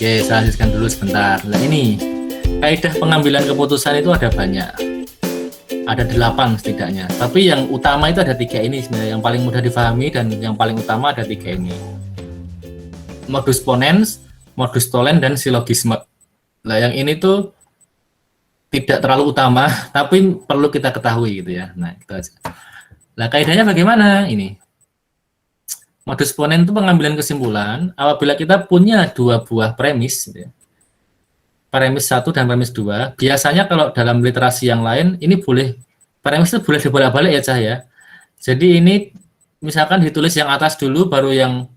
Oke, saya lanjutkan dulu sebentar. Nah ini, kaidah pengambilan keputusan itu ada banyak. Ada 8 setidaknya. Tapi yang utama itu ada 3 ini sebenarnya. Yang paling mudah difahami dan yang paling utama ada 3 ini. Modus ponens, modus tollens, dan silogisme. Nah yang ini tuh tidak terlalu utama, tapi perlu kita ketahui gitu ya. Nah itu aja. Nah kaidahnya bagaimana? Ini. Modus ponens itu pengambilan kesimpulan apabila kita punya 2 buah premis gitu ya. Premis 1 dan premis 2. Biasanya kalau dalam literasi yang lain ini boleh premis itu boleh dibolak-balik ya Cah ya. Jadi ini misalkan ditulis yang atas dulu baru yang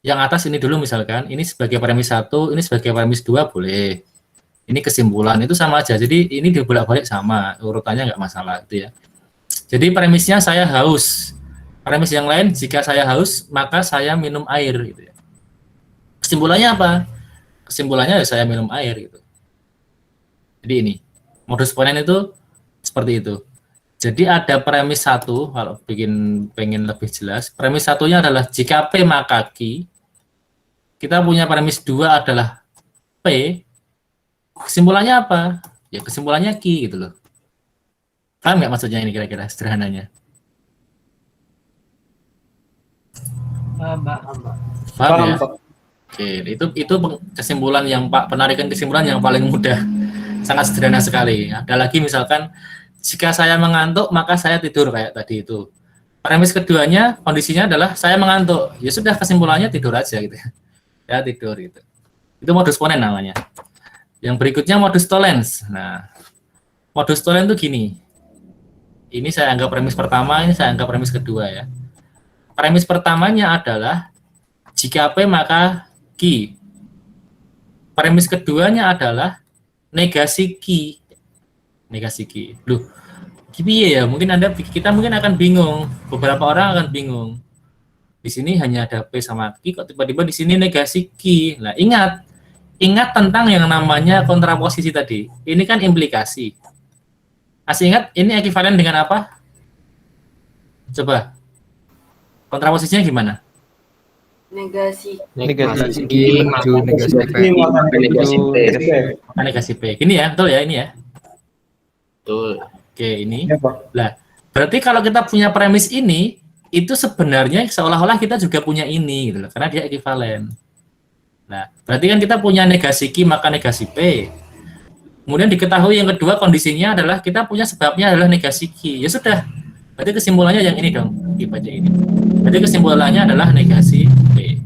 atas ini dulu misalkan. Ini sebagai premis 1, ini sebagai premis 2 boleh. Ini kesimpulan itu sama aja. Jadi ini dibolak-balik sama, urutannya nggak masalah gitu ya. Jadi premisnya saya haus. Premis yang lain jika saya haus maka saya minum air gitu ya. Kesimpulannya apa? Kesimpulannya saya minum air gitu. Jadi ini modus ponens itu seperti itu. Jadi ada premis 1 kalau pengen lebih jelas. Premis 1-nya adalah jika P maka Q. Kita punya premis 2 adalah P. Kesimpulannya apa? Ya kesimpulannya Q gitu loh. Paham nggak maksudnya ini kira-kira sederhananya? Paham ya? Oke, itu kesimpulan yang penarikan kesimpulan yang paling mudah. Sangat sederhana sekali. Ada lagi misalkan jika saya mengantuk maka saya tidur kayak tadi itu. Premis keduanya kondisinya adalah saya mengantuk. Ya sudah kesimpulannya tidur aja gitu. Ya tidur gitu. Itu modus ponens namanya. Yang berikutnya modus tollens. Nah, modus tollens itu gini. Ini saya anggap premis pertama, ini saya anggap premis kedua ya. Premis pertamanya adalah jika P maka Q. Premis keduanya adalah negasi Q. Negasi Q. Loh, gini ya, mungkin kita mungkin akan bingung. Beberapa orang akan bingung. Di sini hanya ada P sama Q, kok tiba-tiba di sini negasi Q. Nah, ingat tentang yang namanya kontraposisi tadi. Ini kan implikasi. Masih ingat ini ekivalen dengan apa? Coba. Kontraposisinya gimana? Negasi Negasi Q, negasi P. Ini ya, betul ya ini ya. Betul. Oke, ini. Nah, berarti kalau kita punya premis ini, itu sebenarnya seolah-olah kita juga punya ini gitu loh, karena dia ekivalen. Nah, berarti kan kita punya negasi Q maka negasi P. Kemudian diketahui yang kedua kondisinya adalah kita punya sebabnya adalah negasi Q. Ya sudah. Berarti kesimpulannya yang ini dong, baca ini. Berarti kesimpulannya adalah negasi P.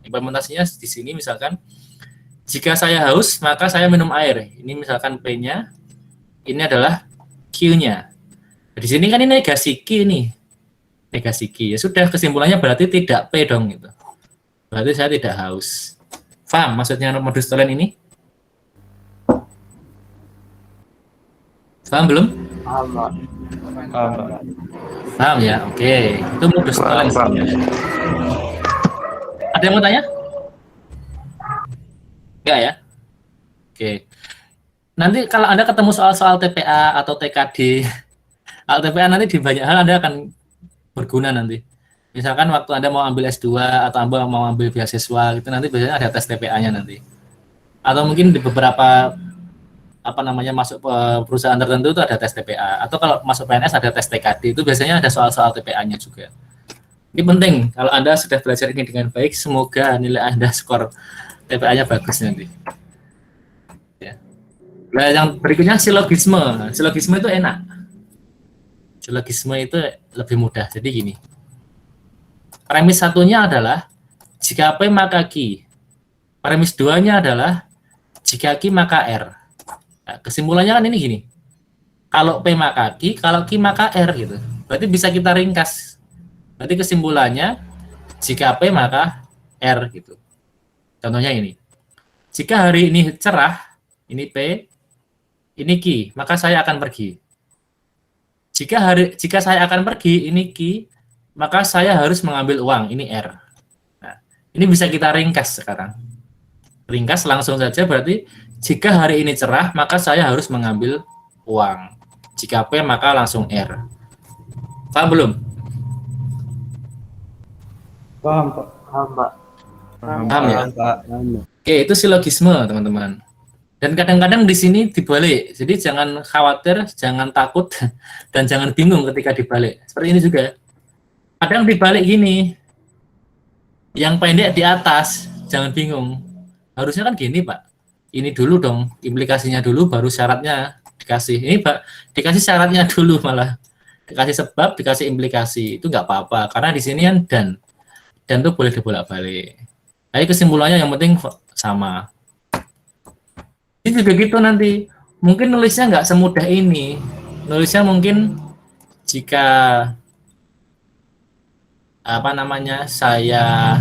Implementasinya di sini misalkan jika saya haus maka saya minum air. Ini misalkan P-nya, ini adalah Q-nya. Di sini kan ini negasi Q nih. Negasi Q. Ya sudah kesimpulannya berarti tidak P dong gitu. Berarti saya tidak haus. Paham maksudnya modus tollens ini? Paham belum? Paham ya? Oke. Itu modus tollens. Ada yang mau tanya? Enggak ya? Oke. Nanti kalau Anda ketemu soal-soal TPA atau TKD, soal TPA nanti di banyak hal Anda akan berguna nanti. Misalkan waktu Anda mau ambil S2 atau Anda mau ambil beasiswa, gitu nanti biasanya ada tes TPA-nya nanti. Atau mungkin di beberapa masuk perusahaan tertentu itu ada tes TPA, atau kalau masuk PNS ada tes TKD, itu biasanya ada soal-soal TPA-nya juga. Ini penting kalau Anda sudah belajar ini dengan baik, semoga nilai Anda skor TPA-nya bagus nanti. Ya. Nah, yang berikutnya silogisme. Silogisme itu enak. Silogisme itu lebih mudah. Jadi gini. Premis satunya adalah jika P maka Q. Premis duanya adalah jika Q maka R. Nah, kesimpulannya kan ini gini. Kalau P maka Q, kalau Q maka R gitu. Berarti bisa kita ringkas. Berarti kesimpulannya jika P maka R gitu. Contohnya ini. Jika hari ini cerah, ini P, ini Q, maka saya akan pergi. Jika saya akan pergi, ini Q, maka saya harus mengambil uang, ini R. Nah, ini bisa kita ringkas sekarang. Ringkas langsung saja berarti jika hari ini cerah, maka saya harus mengambil uang. Jika P, maka langsung R. Paham belum? Paham, Pak. Paham ya? Pak. Oke, itu silogisme, teman-teman. Dan kadang-kadang di sini dibalik. Jadi jangan khawatir, jangan takut, dan jangan bingung ketika dibalik. Seperti ini juga. Kadang dibalik gini, yang pendek di atas, jangan bingung. Harusnya kan gini, Pak. Ini dulu dong, implikasinya dulu, baru syaratnya dikasih. Ini, Pak, dikasih syaratnya dulu malah. Dikasih sebab, dikasih implikasi. Itu nggak apa-apa, karena di sini kan dan itu boleh dibolak-balik. Tapi kesimpulannya yang penting sama. Ini juga gitu nanti. Mungkin nulisnya nggak semudah ini. Nulisnya mungkin jika apa namanya saya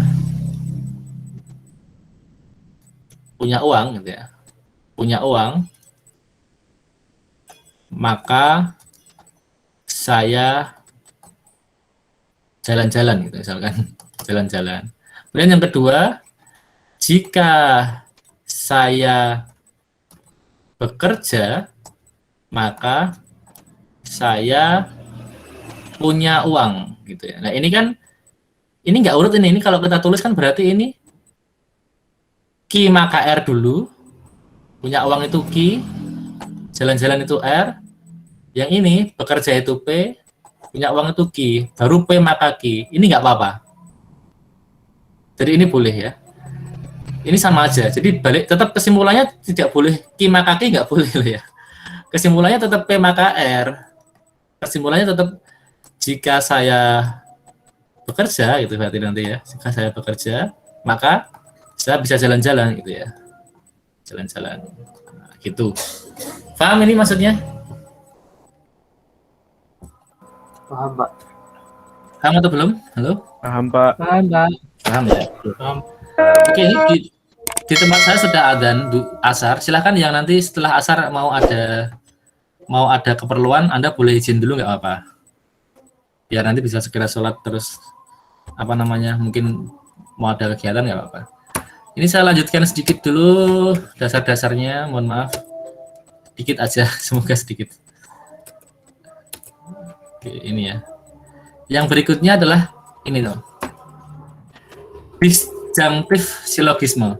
punya uang gitu ya, punya uang, maka saya jalan-jalan gitu misalkan, jalan-jalan. Kemudian yang kedua, jika saya bekerja, maka saya punya uang gitu ya. Nah ini kan ini nggak urut ini kalau kita tulis kan berarti ini Ki maka R dulu, punya uang itu Ki, jalan-jalan itu R, yang ini bekerja itu P, punya uang itu Ki, baru P maka Ki. Ini nggak apa-apa. Jadi ini boleh ya. Ini sama aja. Jadi balik tetap kesimpulannya tidak boleh Ki maka Ki, nggak boleh ya. Kesimpulannya tetap P maka R. Kesimpulannya tetap jika saya bekerja gitu berarti nanti ya. Jika saya bekerja, maka saya bisa jalan-jalan gitu ya. Jalan-jalan. Nah, gitu. Paham ini maksudnya? Paham, Pak. Paham atau belum? Halo? Paham, Pak. Paham, Pak. Paham ya? Paham. Oke, ini di tempat saya sudah adzan asar. Silahkan yang nanti setelah asar mau ada keperluan, Anda boleh izin dulu nggak apa-apa. Biar nanti bisa segera sholat terus apa namanya mungkin mau ada kegiatan nggak apa-apa. Ini saya lanjutkan sedikit dulu dasar-dasarnya. Mohon maaf, sedikit aja, semoga sedikit. Oke, ini ya. Yang berikutnya adalah ini loh. Disjunktif silogisme.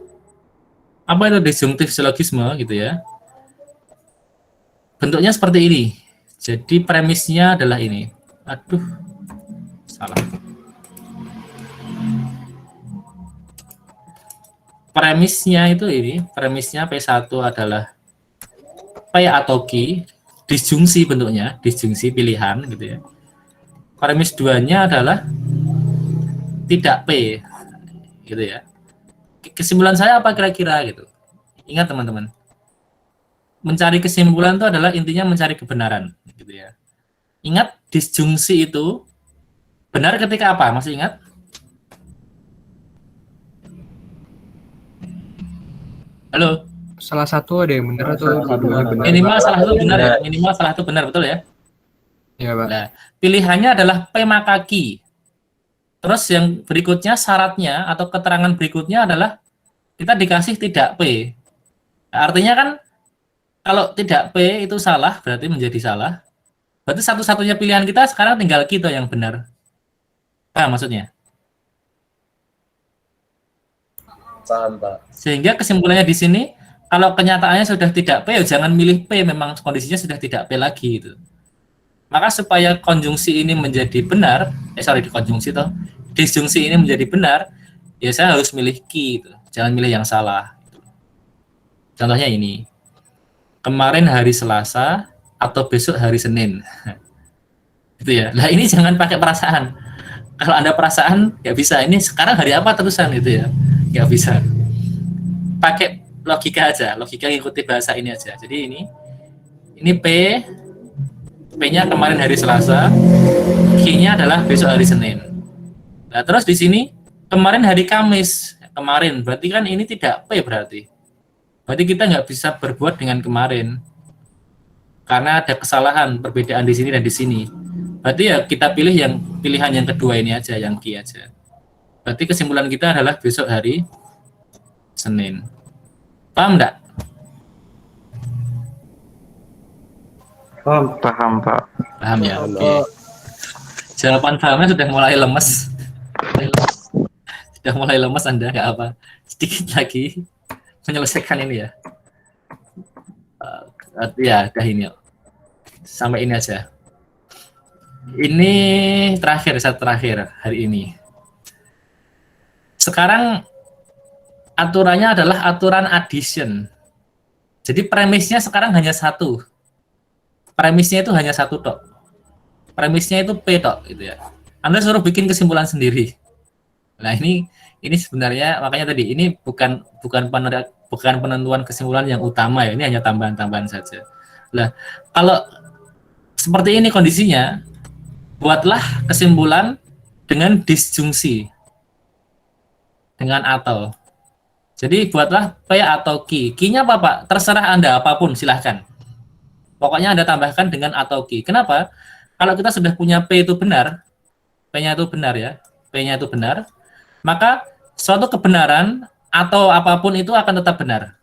Apa itu disjunktif silogisme gitu ya? Bentuknya seperti ini. Jadi premisnya adalah ini. Aduh, salah. Premisnya itu ini. Premisnya P1 adalah P atau Q. Disjungsi bentuknya. Disjungsi pilihan gitu ya. Premis 2-nya adalah tidak P. Gitu ya. Kesimpulan saya apa kira-kira gitu. Ingat teman-teman. Mencari kesimpulan itu adalah intinya mencari kebenaran gitu ya. Ingat disjungsi itu benar ketika apa? Masih ingat? Halo? Salah satu ada yang benar atau dua-duanya benar? Minimal salah satu benar ya. Minimal salah satu benar, betul ya? Iya, Pak. Nah, pilihannya adalah P maka Q. Terus yang berikutnya syaratnya atau keterangan berikutnya adalah kita dikasih tidak P. Artinya kan kalau tidak P itu salah, berarti menjadi salah. Berarti satu-satunya pilihan kita sekarang tinggal kita yang benar. Paham maksudnya? Paham, Pak. Sehingga kesimpulannya di sini, kalau kenyataannya sudah tidak P, ya jangan milih P, memang kondisinya sudah tidak P lagi. Gitu. Maka supaya konjungsi ini menjadi benar, konjungsi toh, disjungsi ini menjadi benar, ya saya harus milih Q, gitu. Jangan milih yang salah. Contohnya ini, kemarin hari Selasa atau besok hari Senin, gitu ya. Nah ini jangan pakai perasaan. Kalau Anda perasaan nggak bisa. Ini sekarang hari apa terusan gitu ya, nggak bisa. Pakai logika aja, logika ngikuti bahasa ini aja. Jadi ini P-nya kemarin hari Selasa, Q-nya adalah besok hari Senin. Nah, terus di sini kemarin hari Kamis, kemarin berarti kan ini tidak P berarti. Berarti kita nggak bisa berbuat dengan kemarin. Karena ada kesalahan, perbedaan di sini dan di sini. Berarti ya kita pilih pilihan yang kedua ini aja, yang Q aja. Berarti kesimpulan kita adalah besok hari Senin. Paham enggak? Paham, Pak. Paham ya? Oke. Jawaban pahamnya sudah mulai lemes. Sudah mulai lemes Anda, nggak apa. Sedikit lagi. menyelesaikan ini ya. Ya, udah ini yuk. Sampai ini aja. Ini satu terakhir hari ini. Sekarang aturannya adalah aturan addition. Jadi premisnya sekarang hanya satu. Premisnya itu hanya satu tok. Premisnya itu P tok gitu ya. Anda suruh bikin kesimpulan sendiri. Nah, ini sebenarnya makanya tadi ini bukan penentuan kesimpulan yang utama ya. Ini hanya tambahan-tambahan saja. Nah, kalau seperti ini kondisinya, buatlah kesimpulan dengan disjungsi. Dengan atau. Jadi buatlah P atau Q. Q-nya apa, Pak? Terserah Anda, apapun, silahkan. Pokoknya Anda tambahkan dengan atau Q. Kenapa? Kalau kita sudah punya P itu benar, P-nya itu benar ya, P-nya itu benar, maka suatu kebenaran atau apapun itu akan tetap benar.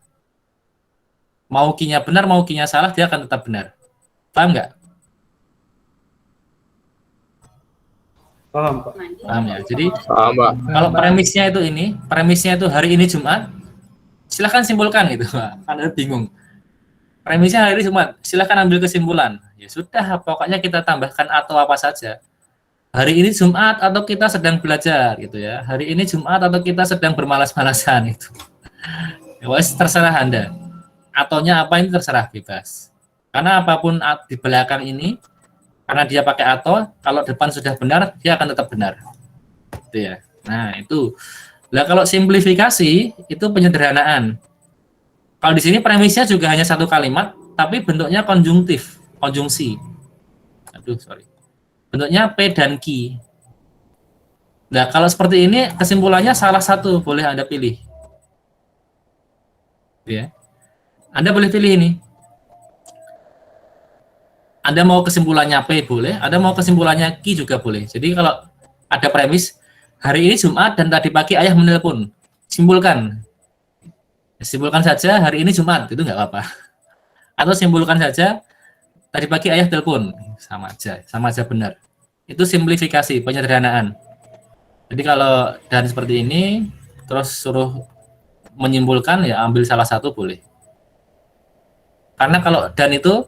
Mau Q-nya benar, mau Q-nya salah, dia akan tetap benar. Paham nggak? Paham, Pak. Paham ya? Jadi Paham, Pak. kalau premisnya itu hari ini Jumat, silahkan simpulkan gitu. Anda bingung. Premisnya hari ini Jumat, silahkan ambil kesimpulan. Ya sudah, pokoknya kita tambahkan atau apa saja. Hari ini Jumat atau kita sedang belajar gitu ya. Hari ini Jumat atau kita sedang bermalas-malasan itu. Ya wes, terserah Anda. Atonya apa ini terserah, bebas. Karena apapun di belakang ini, karena dia pakai atau, kalau depan sudah benar, dia akan tetap benar. Gitu ya. Nah, itu. Nah, kalau simplifikasi, itu penyederhanaan. Kalau di sini premisnya juga hanya satu kalimat, tapi bentuknya konjungsi. Bentuknya P dan Q. Nah, kalau seperti ini, kesimpulannya salah satu, boleh Anda pilih. Ya. Anda boleh pilih ini. Anda mau kesimpulannya P boleh, Anda mau kesimpulannya Q juga boleh. Jadi kalau ada premis, hari ini Jumat dan tadi pagi ayah menelpon, simpulkan. Simpulkan saja hari ini Jumat, itu nggak apa-apa. Atau simpulkan saja tadi pagi ayah telepon, sama aja benar. Itu simplifikasi, penyederhanaan. Jadi kalau dan seperti ini, terus suruh menyimpulkan, ya ambil salah satu boleh. Karena kalau dan itu,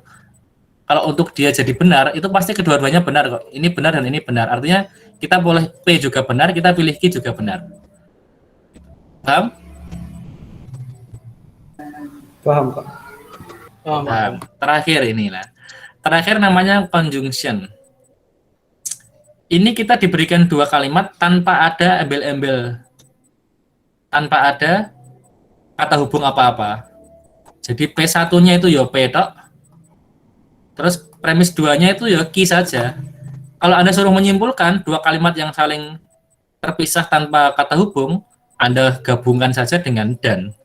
kalau untuk dia jadi benar, itu pasti kedua-duanya benar kok. Ini benar dan ini benar. Artinya kita boleh P juga benar, kita pilih Q juga benar. Paham? Paham, Pak. Paham. Terakhir inilah. Terakhir namanya conjunction. Ini kita diberikan dua kalimat tanpa ada embel-embel. Tanpa ada kata hubung apa-apa. Jadi P1-nya itu ya P tok. Terus premis 2-nya itu ya Q saja. Kalau Anda suruh menyimpulkan dua kalimat yang saling terpisah tanpa kata hubung, Anda gabungkan saja dengan dan.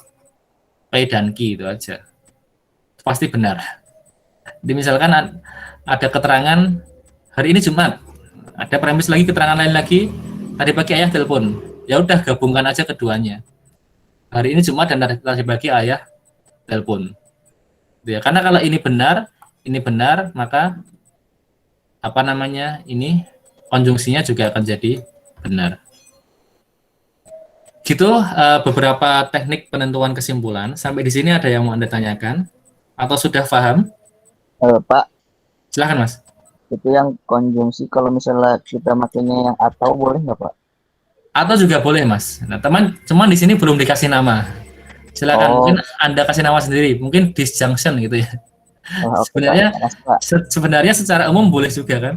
P dan Q itu aja. Pasti benar. Jadi misalkan ada keterangan hari ini Jumat. Ada premis lagi, keterangan lain lagi. Tadi pagi ayah telepon. Ya udah gabungkan aja keduanya. Hari ini Jumat dan tadi pagi ayah telepon. Ya, karena kalau ini benar, maka apa namanya? Ini konjungsinya juga akan jadi benar. Gitu beberapa teknik penentuan kesimpulan. Sampai di sini ada yang mau Anda tanyakan atau sudah paham? Pak, Silahkan Mas. itu yang konjungsi kalau misalnya kita makainya yang atau boleh nggak, Pak? Atau juga boleh Mas. Nah, cuman di sini belum dikasih nama. Silakan mungkin Anda kasih nama sendiri, mungkin disjunction gitu ya. Sebenarnya sebenarnya secara umum boleh juga kan.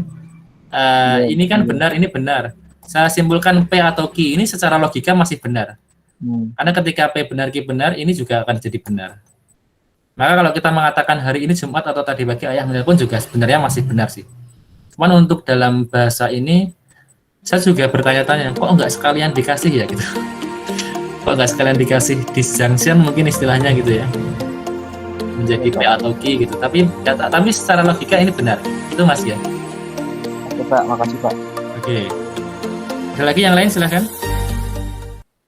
Ini kan benar, ini benar. Saya simpulkan P atau Q ini secara logika masih benar. Karena ketika P benar, Q benar, ini juga akan jadi benar. Maka kalau kita mengatakan hari ini Jumat atau tadi pagi ayah menelpon juga sebenarnya masih benar sih. Cuman untuk dalam bahasa ini, saya juga bertanya-tanya, kok enggak sekalian dikasih ya gitu. Kok enggak sekalian dikasih disjunction mungkin istilahnya gitu ya. Menjadi P atau Q gitu. Tapi secara logika ini benar. Itu Mas ya. Oke, Pak, makasih, Pak. Oke. Ada lagi yang lain silahkan.